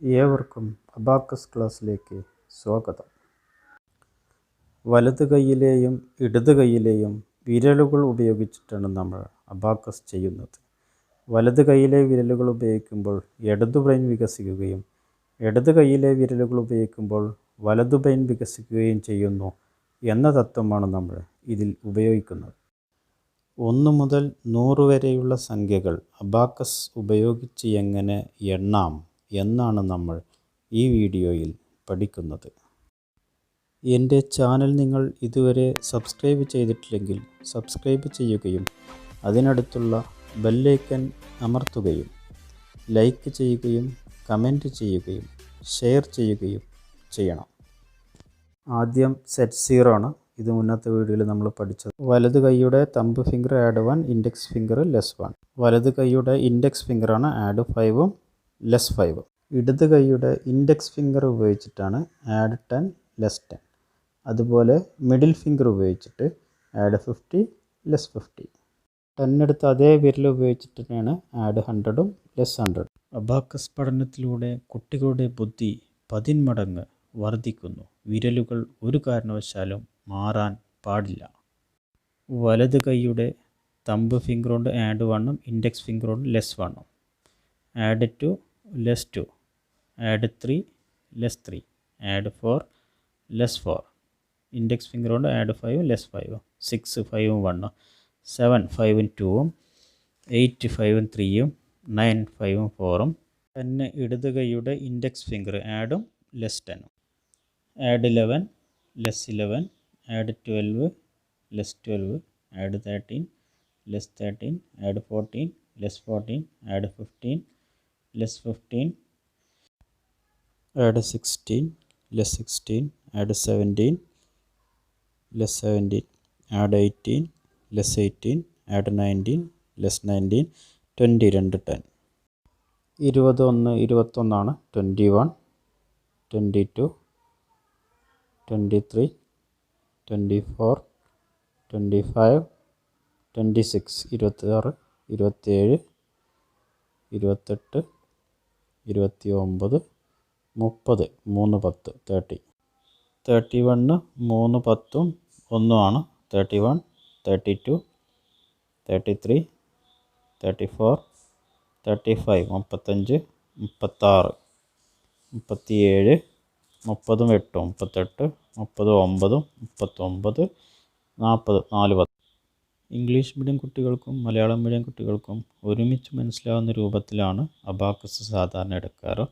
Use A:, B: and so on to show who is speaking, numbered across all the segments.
A: ഏവർക്കും അബാക്കസ് ക്ലാസ്സിലേക്ക് സ്വാഗതം. വലത് കൈയിലെയും ഇടത് കൈയിലെയും വിരലുകൾ ഉപയോഗിച്ചിട്ടാണ് നമ്മൾ അബാക്കസ് ചെയ്യുന്നത്. വലത് കൈയിലെ വിരലുകൾ ഉപയോഗിക്കുമ്പോൾ ഇടതു ബ്രെയിൻ വികസിക്കുകയും ഇടത് കൈയിലെ വിരലുകൾ ഉപയോഗിക്കുമ്പോൾ വലതു ബ്രെയിൻ വികസിക്കുകയും ചെയ്യുന്നു എന്ന തത്വമാണ് നമ്മൾ ഇതിൽ ഉപയോഗിക്കുന്നത്. 1 മുതൽ 100 വരെയുള്ള സംഖ്യകൾ അബാക്കസ് ഉപയോഗിച്ച് എങ്ങനെ എണ്ണാം എന്നാണ് നമ്മൾ ഈ വീഡിയോയിൽ പഠിക്കുന്നത്. എൻ്റെ ചാനൽ നിങ്ങൾ ഇതുവരെ സബ്സ്ക്രൈബ് ചെയ്തിട്ടില്ലെങ്കിൽ സബ്സ്ക്രൈബ് ചെയ്യുകയും അതിനടുത്തുള്ള ബെല്ലൈക്കൺ അമർത്തുകയും ലൈക്ക് ചെയ്യുകയും കമൻറ്റ് ചെയ്യുകയും ഷെയർ ചെയ്യുകയും ചെയ്യണം. ആദ്യം സെറ്റ് 0 ആണ്. ഇത് മുന്നത്തെ വീഡിയോയിൽ നമ്മൾ പഠിച്ചത്. വലത് കൈയുടെ thumb finger add 1, index finger less 1. വലത് കൈയുടെ ഇൻഡെക്സ് ഫിംഗറാണ് ആഡ് 5ഉം ലെസ് 5ഉം. ഇടത് കൈയുടെ ഇൻഡെക്സ് ഫിംഗർ ഉപയോഗിച്ചിട്ടാണ് ആഡ് 10 ലെസ് 10. അതുപോലെ മിഡിൽ ഫിംഗർ ഉപയോഗിച്ചിട്ട് ആഡ് 50 ലെസ് 50. 10 എടുത്ത് അതേ വിരൽ ഉപയോഗിച്ചിട്ട് തന്നെയാണ് ആഡ് 100ഉം ലെസ് 100. അബാക്കസ് പഠനത്തിലൂടെ കുട്ടികളുടെ ബുദ്ധി 10 മടങ്ങ് വർദ്ധിക്കുന്നു. വിരലുകൾ ഒരു കാരണവശാലും മാറാൻ പാടില്ല. വലത് കൈയുടെ തമ്പ് ഫിംഗർ കൊണ്ട് ആഡ് 1ഉം ഇൻഡെക്സ് ഫിംഗർ കൊണ്ട് ലെസ് 1ഉം. Add 2 less 2. Add 3 less 3. Add 4 less 4. Index finger കൊണ്ട് ആഡ് 5 ലെസ് 5. 6 5ഉം 1. 7 5ഉം 2ഉം. 8 5ഉം 3ഉം. 9 5ഉം 4ഉം. 10 ഇടത് കൈയുടെ ഇൻഡെക്സ് ഫിംഗർ ആഡും ലെസ് 10ഉം. Add 11 less 11. Add 12 less 12. Add 13 less 13. Add 14 less 14. Add 15 less 15. Add 16 less 16. Add 17 less 17. Add 18 less 18. Add 19 less 19. 20 2 10. 21 21 ആണ്. 21 22 23 24 25 26 26 27 28 29 30 3 10 30. 31 3 10ഉം 1 ആണ്. 31 32 33 34 35 35 36 37 30ഉം 8ഉം 38 39 39 40 4 10. ഇംഗ്ലീഷ് മീഡിയം കുട്ടികൾക്കും മലയാളം മീഡിയം കുട്ടികൾക്കും ഒരുമിച്ച് മനസ്സിലാവുന്ന രൂപത്തിലാണ് അബാക്കസ് സാധാരണ എടുക്കാറ്.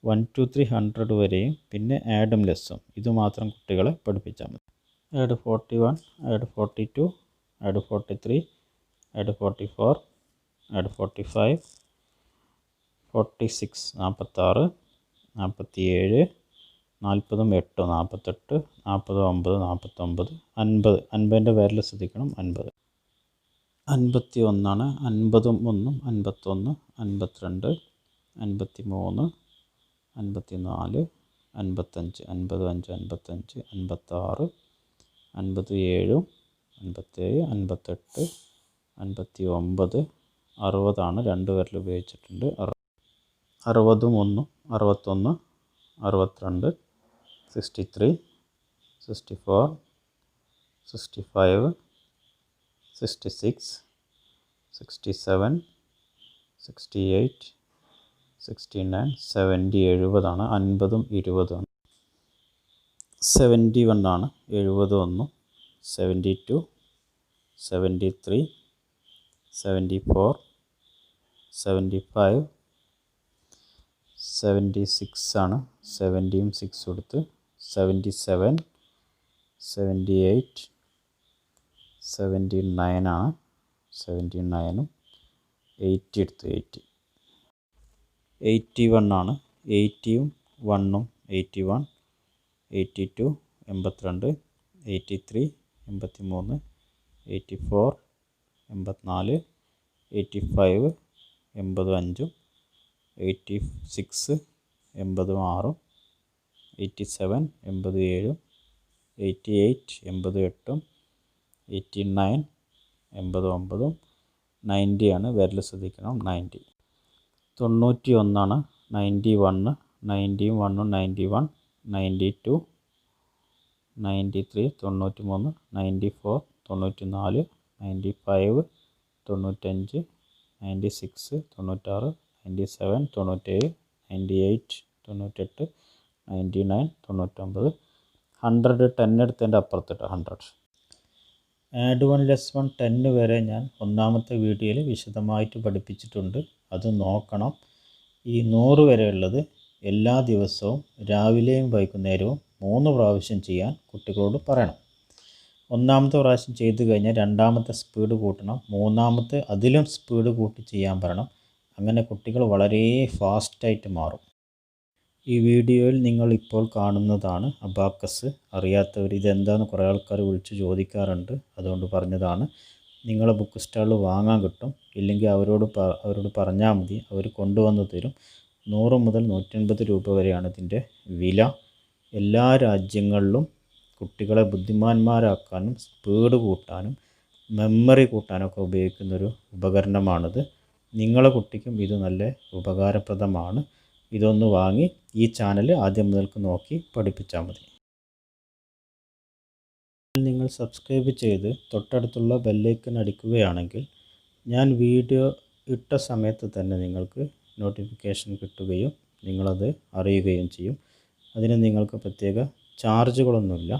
A: 1 2 3 100 വരെയും പിന്നെ ആഡും ലെസ്സും ഇതുമാത്രം കുട്ടികളെ പഠിപ്പിച്ചാൽ മതി. Add 41, add 42, add 43, add 44, add 45, 46 46, 47 40ഉം 8ഉം 48, 49 49, 50 50ൻ്റെ വിരൽ ശ്രദ്ധിക്കണം. 50 51 ആണ്. 50ഉം 1ഉം 51, 52, 53, 54, 55 55 55, 56, 57, 57, 58, 59, 60 ആണ്. 2 വിരൽ ഉപയോഗിച്ചിട്ടുണ്ട്. 60ഉം 1ഉം 61, 62, 63, 64, 65, 66, 67, 68, 69, 70 70 ആണ്. 50ഉം 20ഉം ആണ്. 71 ആണ്. 70 1ഉം. 72, 73, 74, 75, 76 ആണ്. 70ഉം 6 കൊടുത്ത് 77, 78, 79 ആണ്. 79ഉം 80 എടുത്ത് 80. 81 ആണ്. 80ഉം 1ഉം 81, 82 82, 83 83, 84 84, 85 85ഉം, 86 86, 87 87, 88 88, 89 89, 90 ആണ്. വിരൽ ശ്രദ്ധിക്കണം. 90 91 ആണ്. 91 91, 91, 92, 93, 93, 94, 94, 95, 95, 96, 96, 97, 97, 98, 98, 99, 99, 100, 10 എടുത്തതിൻ്റെ അപ്പുറത്തിട്ട് 100. ആഡ് 1 ലെസ് 1 10 വരെ ഞാൻ ഒന്നാമത്തെ വീഡിയോയിൽ വിശദമായിട്ട് പഠിപ്പിച്ചിട്ടുണ്ട്. അത് നോക്കണം. ഈ 100 വരെയുള്ളത് എല്ലാ ദിവസവും രാവിലെയും വൈകുന്നേരവും 3 പ്രാവശ്യം ചെയ്യാൻ കുട്ടികളോട് പറയണം. ഒന്നാമത്തെ പ്രാവശ്യം ചെയ്തു കഴിഞ്ഞാൽ രണ്ടാമത്തെ സ്പീഡ് കൂട്ടണം, മൂന്നാമത്തെ അതിലും സ്പീഡ് കൂട്ടി ചെയ്യാൻ പറയണം. അങ്ങനെ കുട്ടികൾ വളരെ ഫാസ്റ്റായിട്ട് മാറും. ഈ വീഡിയോയിൽ നിങ്ങൾ ഇപ്പോൾ കാണുന്നതാണ് അബാക്കസ്. അറിയാത്തവർ ഇതെന്താണെന്ന് കുറേ ആൾക്കാർ വിളിച്ച് ചോദിക്കാറുണ്ട്, അതുകൊണ്ട് പറഞ്ഞതാണ്. നിങ്ങളെ ബുക്ക് സ്റ്റാളിൽ വാങ്ങാൻ കിട്ടും. ഇല്ലെങ്കിൽ അവരോട് പറഞ്ഞാൽ മതി, അവർ കൊണ്ടുവന്ന് തരും. 100 മുതൽ 150 രൂപ വരെയാണ് ഇതിൻ്റെ വില. എല്ലാ രാജ്യങ്ങളിലും കുട്ടികളെ ബുദ്ധിമാന്മാരാക്കാനും സ്പീഡ് കൂട്ടാനും മെമ്മറി കൂട്ടാനൊക്കെ ഉപയോഗിക്കുന്നൊരു ഉപകരണമാണിത്. നിങ്ങളെ കുട്ടിക്കും ഇത് നല്ല ഉപകാരപ്രദമാണ്. ഇതൊന്ന് വാങ്ങി ഈ ചാനൽ ആദ്യം മുതൽക്ക് നോക്കി പഠിപ്പിച്ചാൽ മതി. നിങ്ങൾ സബ്സ്ക്രൈബ് ചെയ്ത് തൊട്ടടുത്തുള്ള ബെല്ലൈക്കൺ അടിക്കുകയാണെങ്കിൽ ഞാൻ വീഡിയോ ഇട്ട സമയത്ത് തന്നെ നിങ്ങൾക്ക് നോട്ടിഫിക്കേഷൻ കിട്ടുകയും നിങ്ങളത് അറിയുകയും ചെയ്യും. അതിന് നിങ്ങൾക്ക് പ്രത്യേക ചാർജുകളൊന്നുമില്ല.